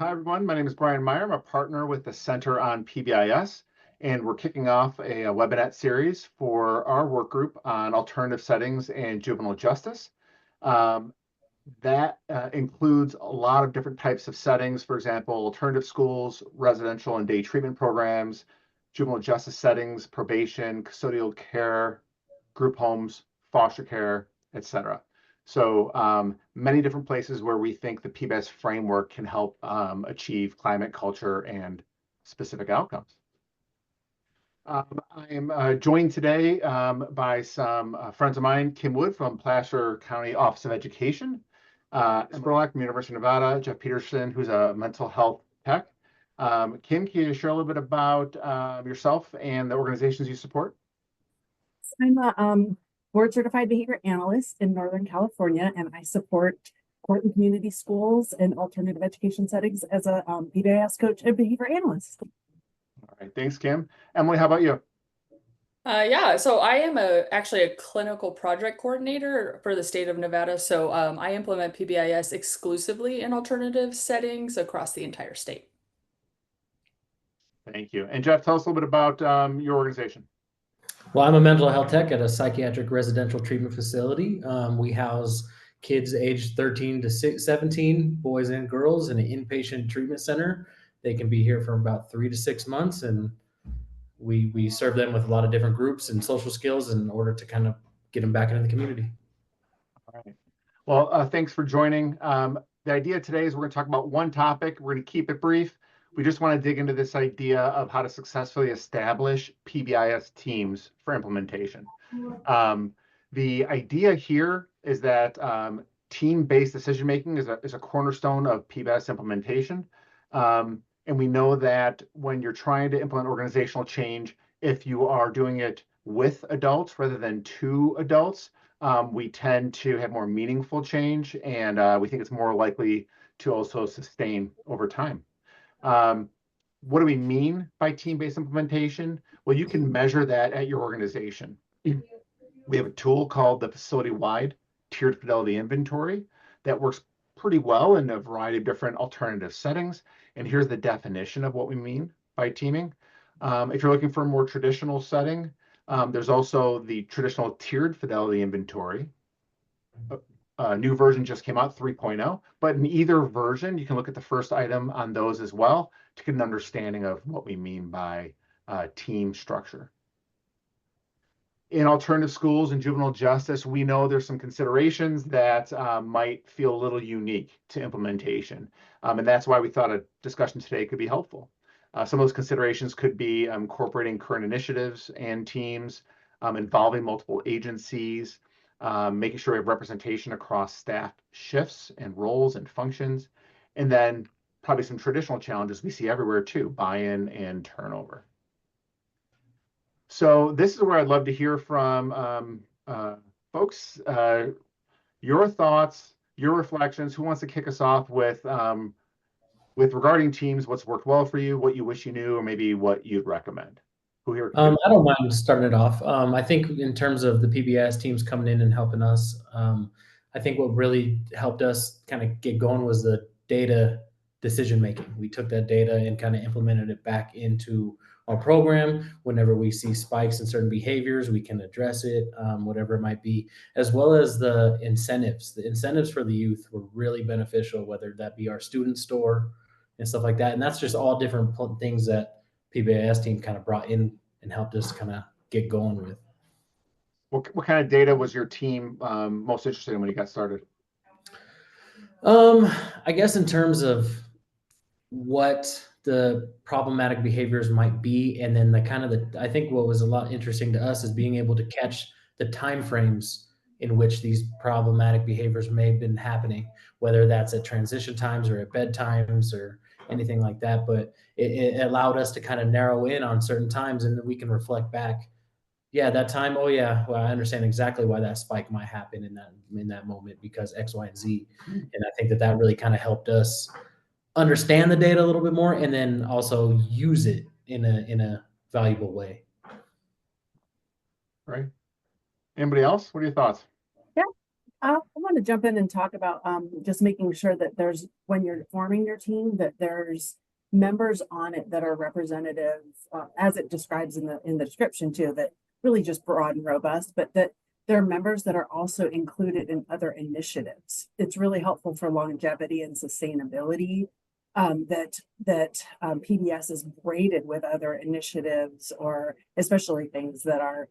Hi, everyone. My name is Brian Meyer. I'm a partner with the Center on PBIS, and we're kicking off a Webinette series for our work group on alternative settings and juvenile justice. That includes a lot of different types of settings, for example, alternative schools, residential and day treatment programs, juvenile justice settings, probation, custodial care, group homes, foster care, etc. So many different places where we think the PBIS framework can help achieve climate, culture, and specific outcomes. I'm joined today by some friends of mine, Kim Wood from Placer County Office of Education, Spurlock from University of Nevada, Jeff Peterson, who's a mental health tech. Kim, can you share a little bit about yourself and the organizations you support? I'm a board certified behavior analyst in Northern California, and I support court and community schools and alternative education settings as a PBIS coach and behavior analyst. All right, thanks, Kim. Emily, how about you? Yeah, so I am actually a clinical project coordinator for the state of Nevada. So I implement PBIS exclusively in alternative settings across the entire state. Thank you. And Jeff, tell us a little bit about your organization. Well, I'm a mental health tech at a psychiatric residential treatment facility. We house kids aged 13 to 17, boys and girls, in an inpatient treatment center. They can be here for about 3 to 6 months, and we serve them with a lot of different groups and social skills in order to kind of get them back into the community. All right. Well, thanks for joining. The idea today is we're going to talk about one topic. We're going to keep it brief. We just want to dig into this idea of how to successfully establish PBIS teams for implementation. The idea here is that team-based decision-making is a cornerstone of PBIS implementation. And we know that when you're trying to implement organizational change, if you are doing it with adults rather than to adults, we tend to have more meaningful change, and we think it's more likely to also sustain over time. What do we mean by team-based implementation? Well, you can measure that at your organization. We have a tool called the facility-wide tiered fidelity inventory that works pretty well in a variety of different alternative settings. And here's the definition of what we mean by teaming. If you're looking for a more traditional setting, there's also the traditional tiered fidelity inventory. A new version just came out, 3.0, but in either version, you can look at the first item on those as well to get an understanding of what we mean by team structure. In alternative schools and juvenile justice, we know there's some considerations that might feel a little unique to implementation. And that's why we thought a discussion today could be helpful. Some of those considerations could be incorporating current initiatives and teams, involving multiple agencies, making sure we have representation across staff shifts and roles and functions, and then probably some traditional challenges we see everywhere too, buy-in and turnover. So this is where I'd love to hear from folks, your thoughts, your reflections. Who wants to kick us off with regarding teams, what's worked well for you, what you wish you knew, or maybe what you'd recommend? Who here? I don't mind starting it off. I think in terms of the PBIS teams coming in and helping us, I think what really helped us kind of get going was the data decision making. We took that data and kind of implemented it back into our program. Whenever we see spikes in certain behaviors, we can address it, whatever it might be, as well as the incentives. The incentives for the youth were really beneficial, whether that be our student store and stuff like that. And that's just all different things that PBIS team kind of brought in and helped us kind of get going with. What kind of data was your team most interested in when you got started? I guess in terms of what the problematic behaviors might be, and then I think what was a lot interesting to us is being able to catch the time frames in which these problematic behaviors may have been happening, whether that's at transition times or at bedtimes or anything like that. But it allowed us to kind of narrow in on certain times, and then we can reflect back. Yeah, that time. Oh yeah, well, I understand exactly why that spike might happen in that moment because X, Y, and Z. And I think that really kind of helped us understand the data a little bit more, and then also use it in a valuable way. Right. Anybody else? What are your thoughts? Yeah. I want to jump in and talk about just making sure that there's, when you're forming your team, that there's members on it that are representative, as it describes in the description too, that really just broad and robust, but that there are members that are also included in other initiatives. It's really helpful for longevity and sustainability, that PBS is braided with other initiatives, or especially things that are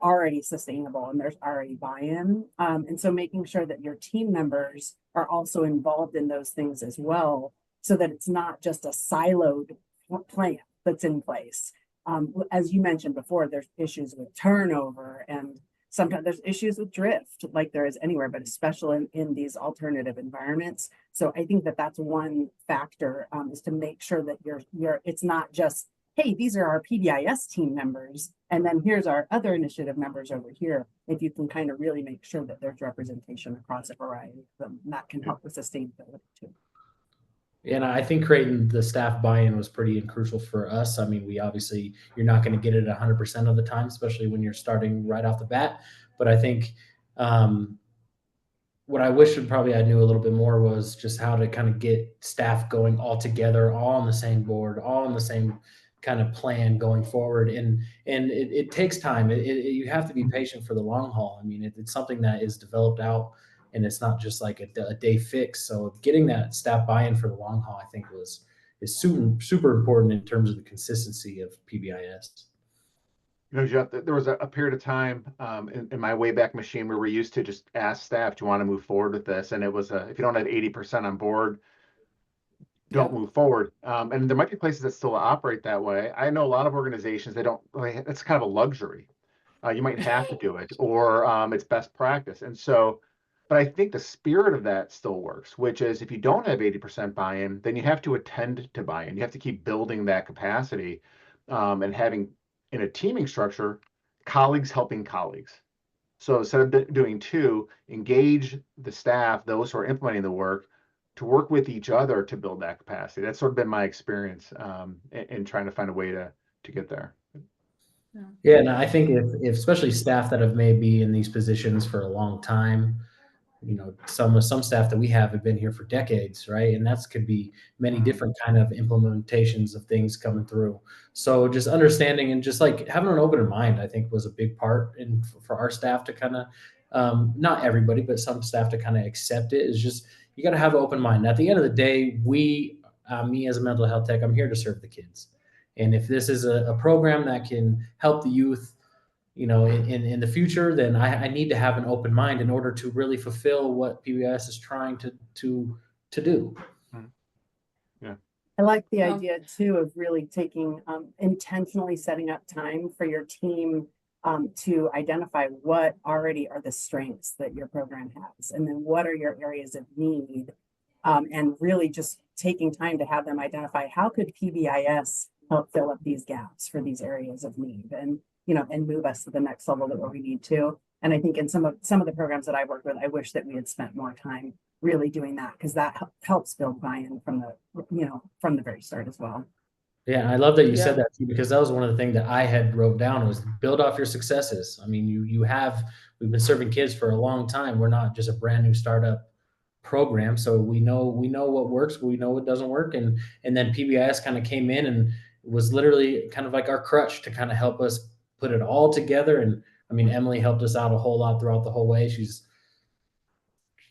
already sustainable and there's already buy-in. And so making sure that your team members are also involved in those things as well, so that it's not just a siloed plan that's in place. As you mentioned before, there's issues with turnover, and sometimes there's issues with drift, like there is anywhere, but especially in these alternative environments. So I think that that's one factor, is to make sure that it's not just, hey, these are our PBIS team members, and then here's our other initiative members over here. If you can kind of really make sure that there's representation across a variety of them, that can help with sustainability too. And I think creating the staff buy-in was pretty crucial for us. I mean, we obviously, you're not going to get it 100% of the time, especially when you're starting right off the bat. But I think what I wish I knew a little bit more was just how to kind of get staff going all together, all on the same board, all on the same kind of plan going forward. And it takes time. You have to be patient for the long haul. I mean, it's something that is developed out, and it's not just like a day fix. So getting that staff buy-in for the long haul, I think is super important in terms of the consistency of PBIS. You know, Jeff, there was a period of time in my Wayback Machine where we used to just ask staff, do you want to move forward with this? And it was, if you don't have 80% on board, don't move forward. And there might be places that still operate that way. I know a lot of organizations, they don't, it's kind of a luxury. You might have to do it, or it's best practice. And so, but I think the spirit of that still works, which is if you don't have 80% buy-in, then you have to attend to buy-in. You have to keep building that capacity, and having, in a teaming structure, colleagues helping colleagues. So instead of doing two, engage the staff, those who are implementing the work, to work with each other to build that capacity. That's sort of been my experience in trying to find a way to get there. Yeah, and I think if especially staff that have maybe in these positions for a long time, you know, some staff that we have been here for decades, right? And that's could be many different kind of implementations of things coming through. So just understanding and just like having an open mind, I think was a big part in for our staff to kind of, not everybody, but some staff to kind of accept it. Is just, you got to have an open mind. At the end of the day, me as a mental health tech, I'm here to serve the kids. And if this is a program that can help the youth, you know, in the future, then I need to have an open mind in order to really fulfill what PBIS is trying to do. Yeah. I like the idea too of really taking, intentionally setting up time for your team to identify what already are the strengths that your program has, and then what are your areas of need, and really just taking time to have them identify how could PBIS help fill up these gaps for these areas of need, and and move us to the next level that where we need to. And I think in some of the programs that I work with, I wish that we had spent more time really doing that, because that helps build buy-in from the very start as well. Yeah, I love that you said that too, because that was one of the things that I had wrote down was build off your successes. I mean, we've been serving kids for a long time. We're not just a brand new startup program, so we know what works, we know what doesn't work, and then PBIS kind of came in and was literally kind of like our crutch to kind of help us put it all together. And I mean, Emily helped us out a whole lot throughout the whole way. She's,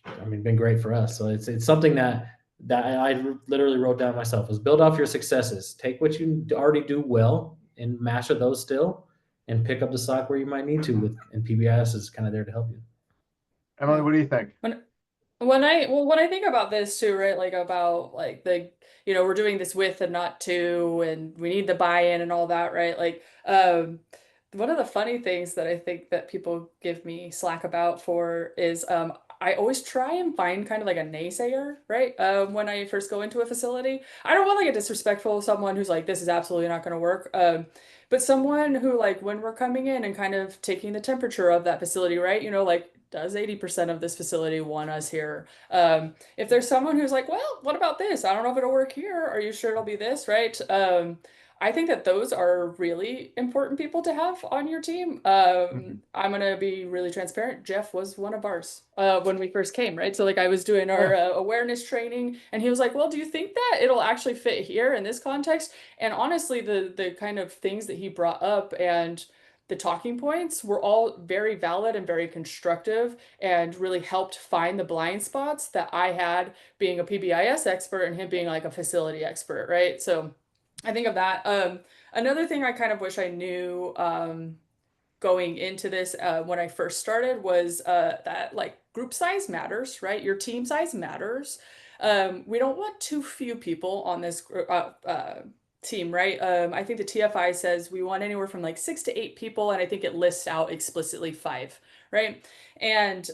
I mean, been great for us. So it's something that I literally wrote down myself was build off your successes. Take what you already do well and master those still, and pick up the slack where you might need to. And PBIS is kind of there to help you. Emily, what do you think? When I think about this too, right, like about like the, we're doing this with and not to, and we need the buy-in and all that, right? Like, one of the funny things that I think that people give me slack about for is, I always try and find kind of like a naysayer, right? When I first go into a facility, I don't want like a disrespectful someone who's like, this is absolutely not going to work. But someone who, like, when we're coming in and kind of taking the temperature of that facility, right? Like, does 80% of this facility want us here? If there's someone who's like, well, what about this? I don't know if it'll work here. Are you sure it'll be this, right? I think that those are really important people to have on your team. I'm gonna be really transparent. Jeff was one of ours when we first came, right? So like I was doing our awareness training, and he was like, "Well, do you think that it'll actually fit here in this context?" And honestly, the kind of things that he brought up and the talking points were all very valid and very constructive, and really helped find the blind spots that I had being a PBIS expert and him being like a facility expert, right? So I think of that. Another thing I kind of wish I knew going into this when I first started was that like group size matters, right? Your team size matters. We don't want too few people on this team, right? I think the TFI says we want anywhere from like 6 to 8 people, and I think it lists out explicitly 5, right? And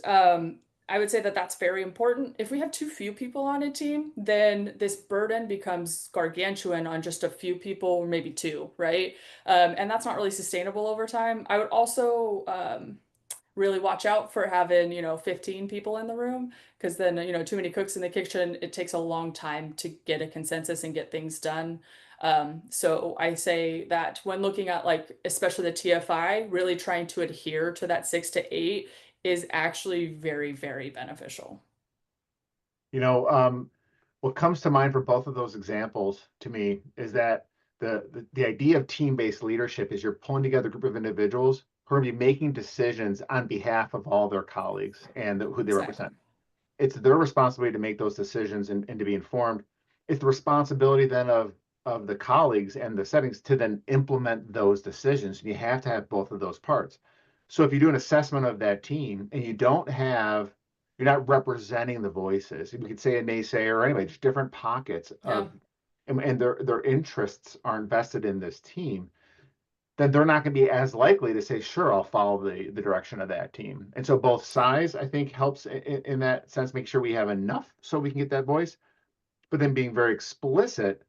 I would say that that's very important. If we have too few people on a team, then this burden becomes gargantuan on just a few people, or maybe 2, right? And that's not really sustainable over time. I would also really watch out for having, 15 people in the room, because then, too many cooks in the kitchen, it takes a long time to get a consensus and get things done. So I say that when looking at like, especially the TFI, really trying to adhere to that 6 to 8 is actually very, very beneficial. What comes to mind for both of those examples to me is that the idea of team-based leadership is you're pulling together a group of individuals who are going to be making decisions on behalf of all their colleagues and who they represent. It's their responsibility to make those decisions and to be informed. It's the responsibility then of the colleagues and the settings to then implement those decisions. And you have to have both of those parts. So if you do an assessment of that team and you're not representing the voices, we could say a naysayer or anyway, just different pockets of, and their interests are invested in this team, then they're not going to be as likely to say, sure, I'll follow the direction of that team. And so both sides, I think, helps in that sense, make sure we have enough so we can get that voice, but then being very explicit,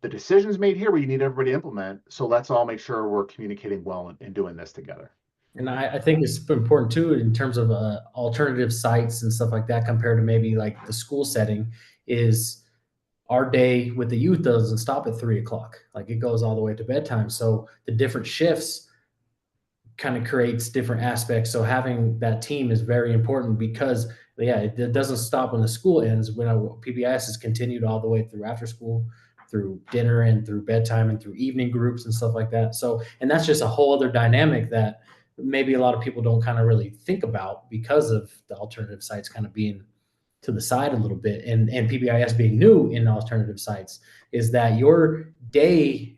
the decisions made here, we need everybody to implement. So let's all make sure we're communicating well and doing this together. And I think it's important too, in terms of alternative sites and stuff like that, compared to maybe like the school setting, is our day with the youth doesn't stop at 3 o'clock. Like it goes all the way to bedtime. So the different shifts kind of creates different aspects. So having that team is very important, because it doesn't stop when the school ends. When PBIS is continued all the way through after school, through dinner, and through bedtime, and through evening groups and stuff like that. So, and that's just a whole other dynamic that maybe a lot of people don't kind of really think about, because of the alternative sites kind of being to the side a little bit, and PBIS being new in alternative sites, is that your day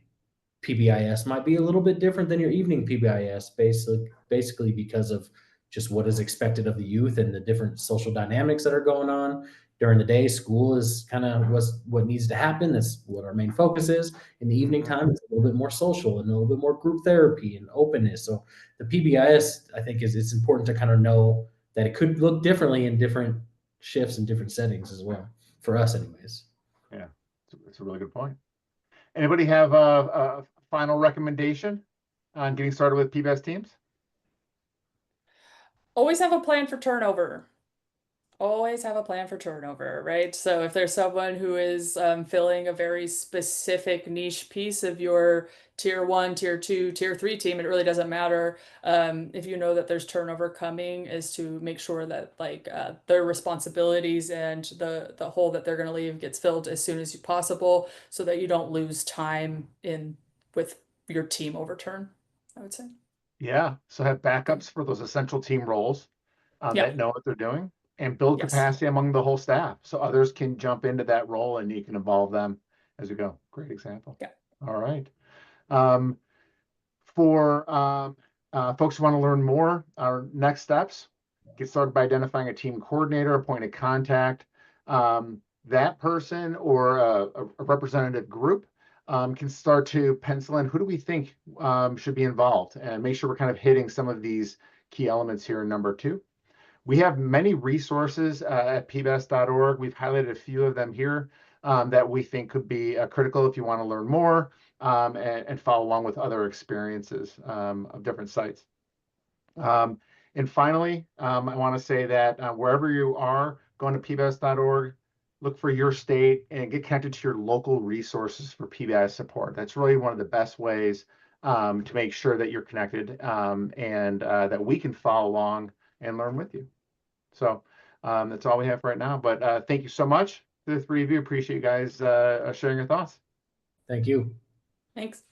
PBIS might be a little bit different than your evening PBIS, basically because of just what is expected of the youth and the different social dynamics that are going on. During the day, school is kind of what needs to happen. That's what our main focus is. In the evening time, it's a little bit more social and a little bit more group therapy and openness. So the PBIS, I think, it's important to kind of know that it could look differently in different shifts and different settings as well, for us anyways. Yeah, it's a really good point. Anybody have a final recommendation on getting started with PBIS teams? Always have a plan for turnover. Always have a plan for turnover, right? So if there's someone who is filling a very specific niche piece of your tier 1, tier 2, tier 3 team, it really doesn't matter. If you know that there's turnover coming, is to make sure that like their responsibilities and the hole that they're going to leave gets filled as soon as possible, so that you don't lose time with your team overturn, I would say. Yeah, so have backups for those essential team roles that know what they're doing, and build capacity among the whole staff so others can jump into that role and you can involve them as you go. Great example. Yeah. All right. For folks who want to learn more, our next steps, get started by identifying a team coordinator, a point of contact. That person or a representative group can start to pencil in who do we think should be involved, and make sure we're kind of hitting some of these key elements here in number 2. We have many resources at pbis.org. We've highlighted a few of them here that we think could be critical if you want to learn more and follow along with other experiences of different sites. And finally, I want to say that wherever you are, going to pbis.org, look for your state and get connected to your local resources for PBIS support. That's really one of the best ways to make sure that you're connected and that we can follow along and learn with you. So that's all we have right now. But thank you so much to the three of you. Appreciate you guys sharing your thoughts. Thank you. Thanks.